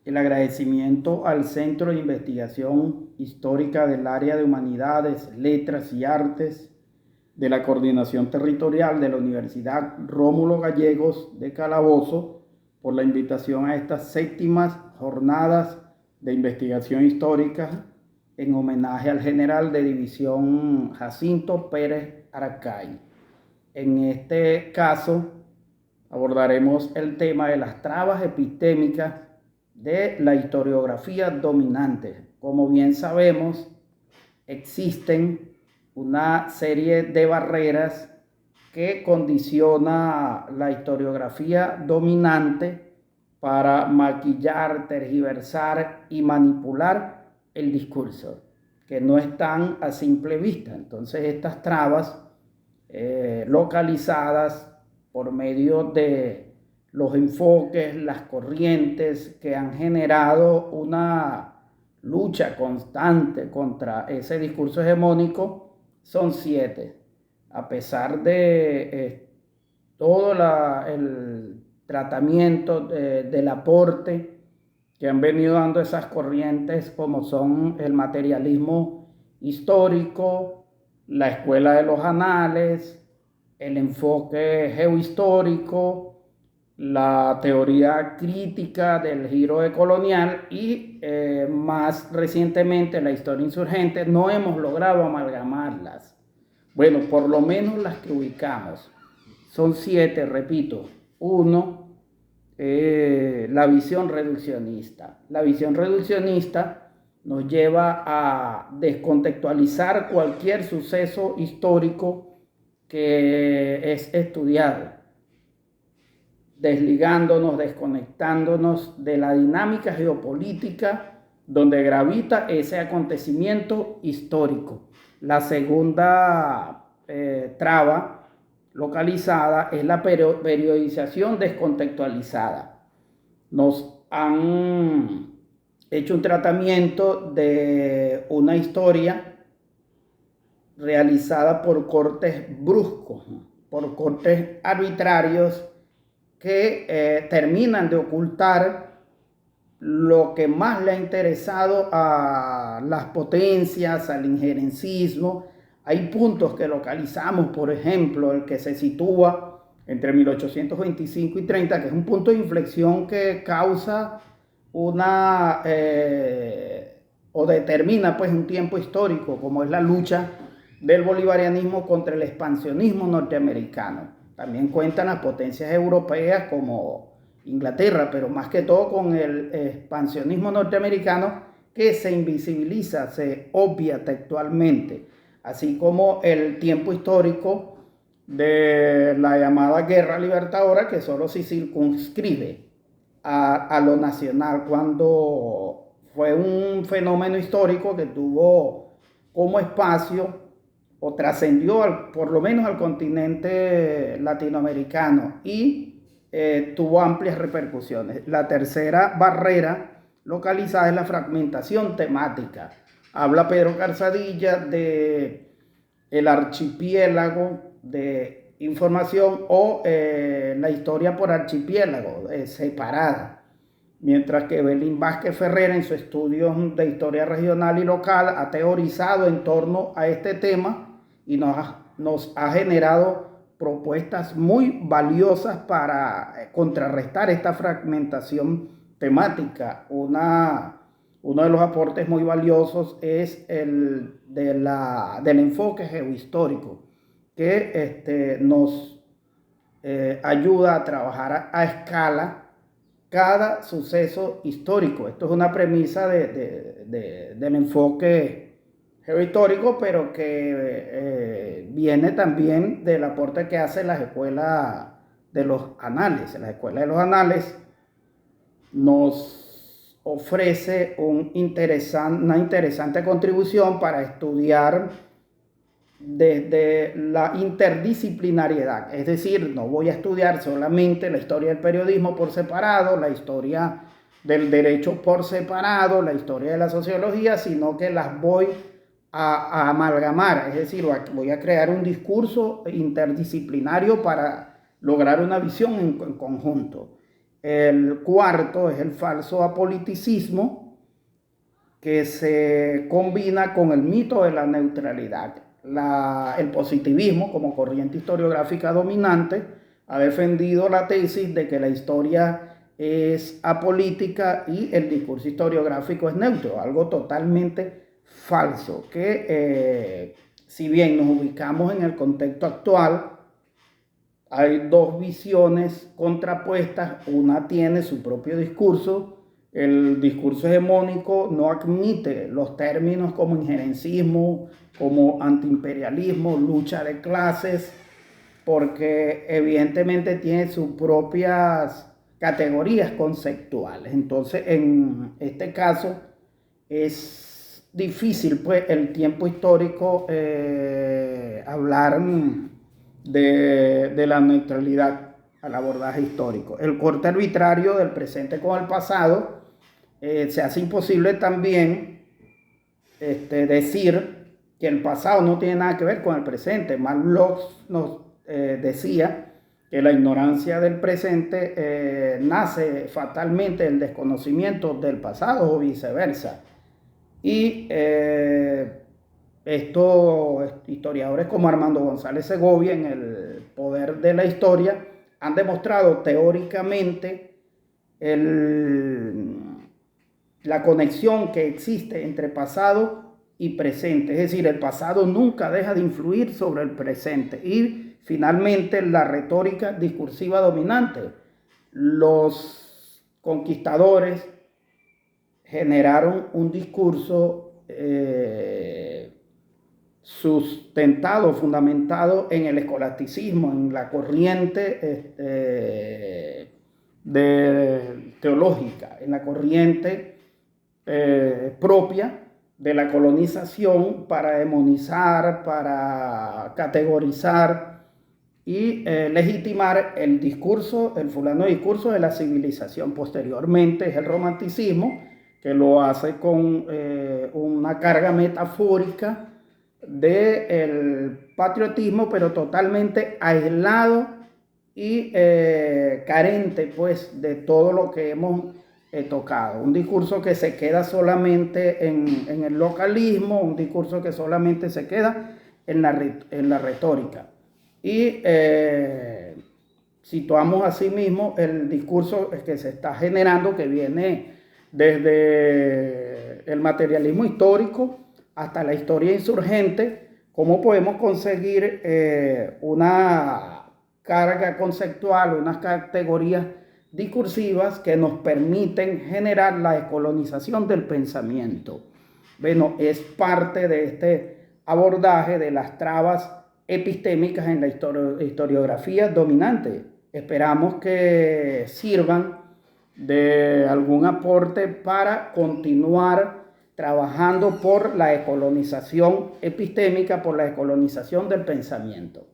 el agradecimiento al Centro de Investigación Histórica del Área de Humanidades, Letras y Artes de la Coordinación Territorial de la Universidad Rómulo Gallegos de Calabozo por la invitación a estas séptimas jornadas de investigación histórica en homenaje al general de división Jacinto Pérez Aracay. En este caso abordaremos el tema de las trabas epistémicas de la historiografía dominante. Como bien sabemos, existen una serie de barreras que condiciona la historiografía dominante para maquillar, tergiversar y manipular el discurso, que no están a simple vista. Entonces estas trabas localizadas por medio de los enfoques, las corrientes que han generado una lucha constante contra ese discurso hegemónico, son 7. A pesar de todo el tratamiento del aporte que han venido dando esas corrientes, como son el materialismo histórico, la escuela de los anales, el enfoque geohistórico, la teoría crítica del giro colonial y más recientemente la historia insurgente, no hemos logrado amalgamarlas. Bueno, por lo menos las que ubicamos. Son 7, repito. 1, la visión reduccionista. La visión reduccionista nos lleva a descontextualizar cualquier suceso histórico que es estudiado, desligándonos, desconectándonos de la dinámica geopolítica donde gravita ese acontecimiento histórico. La segunda traba localizada es la periodización descontextualizada. Nos han hecho un tratamiento de una historia realizada por cortes bruscos, por cortes arbitrarios que terminan de ocultar lo que más le ha interesado a las potencias, al injerencismo. Hay puntos que localizamos, por ejemplo, el que se sitúa entre 1825 y 30, que es un punto de inflexión que causa una o determina pues un tiempo histórico, como es la lucha del bolivarianismo contra el expansionismo norteamericano. También cuentan las potencias europeas como Inglaterra, pero más que todo con el expansionismo norteamericano, que se invisibiliza, se obvia textualmente, así como el tiempo histórico de la llamada Guerra Libertadora, que solo se circunscribe a lo nacional, cuando fue un fenómeno histórico que tuvo como espacio o trascendió por lo menos al continente latinoamericano y tuvo amplias repercusiones. La tercera barrera localizada es la fragmentación temática. Habla Pedro Carzadilla de el archipiélago de información o la historia por archipiélago, separada. Mientras que Belín Vázquez Ferrera, en su estudio de historia regional y local, ha teorizado en torno a este tema y nos ha generado propuestas muy valiosas para contrarrestar esta fragmentación temática. Uno de los aportes muy valiosos es el del enfoque geohistórico, que nos ayuda a trabajar a escala cada suceso histórico. Esto es una premisa del enfoque geohistórico, pero que viene también del aporte que hace la escuela de los anales. La escuela de los anales nos ofrece una interesante contribución para estudiar desde la interdisciplinariedad, es decir, no voy a estudiar solamente la historia del periodismo por separado, la historia del derecho por separado, la historia de la sociología, sino que las voy a amalgamar, es decir, voy a crear un discurso interdisciplinario para lograr una visión en conjunto. El cuarto es el falso apoliticismo, que se combina con el mito de la neutralidad. El positivismo, como corriente historiográfica dominante, ha defendido la tesis de que la historia es apolítica y el discurso historiográfico es neutro, algo totalmente falso, que si bien nos ubicamos en el contexto actual, hay dos visiones contrapuestas. Una tiene su propio discurso. El discurso hegemónico no admite los términos como injerencismo, como antiimperialismo, lucha de clases, porque evidentemente tiene sus propias categorías conceptuales. Entonces, en este caso, es difícil, pues, el tiempo histórico hablar de la neutralidad al abordaje histórico. El corte arbitrario del presente con el pasado se hace imposible también decir que el pasado no tiene nada que ver con el presente. Marx nos decía que la ignorancia del presente nace fatalmente del desconocimiento del pasado o viceversa. Y estos historiadores como Armando González Segovia, en El poder de la historia, han demostrado teóricamente la conexión que existe entre pasado y presente. Es decir, el pasado nunca deja de influir sobre el presente. Y finalmente, la retórica discursiva dominante. Los conquistadores generaron un discurso sustentado, fundamentado en el escolasticismo, en la corriente teológica, en la corriente propia de la colonización, para demonizar, para categorizar y legitimar el discurso, el fulano discurso de la civilización. Posteriormente es el romanticismo, que lo hace con una carga metafórica del patriotismo, pero totalmente aislado y carente, pues, de todo lo que hemos tocado. Un discurso que se queda solamente en el localismo, un discurso que solamente se queda en la retórica. Y situamos asimismo el discurso que se está generando, que viene desde el materialismo histórico hasta la historia insurgente. ¿Cómo podemos conseguir una carga conceptual, unas categorías discursivas que nos permiten generar la descolonización del pensamiento? Bueno, es parte de este abordaje de las trabas epistémicas en la historiografía dominante. Esperamos que sirvan de algún aporte para continuar trabajando por la descolonización epistémica, por la descolonización del pensamiento.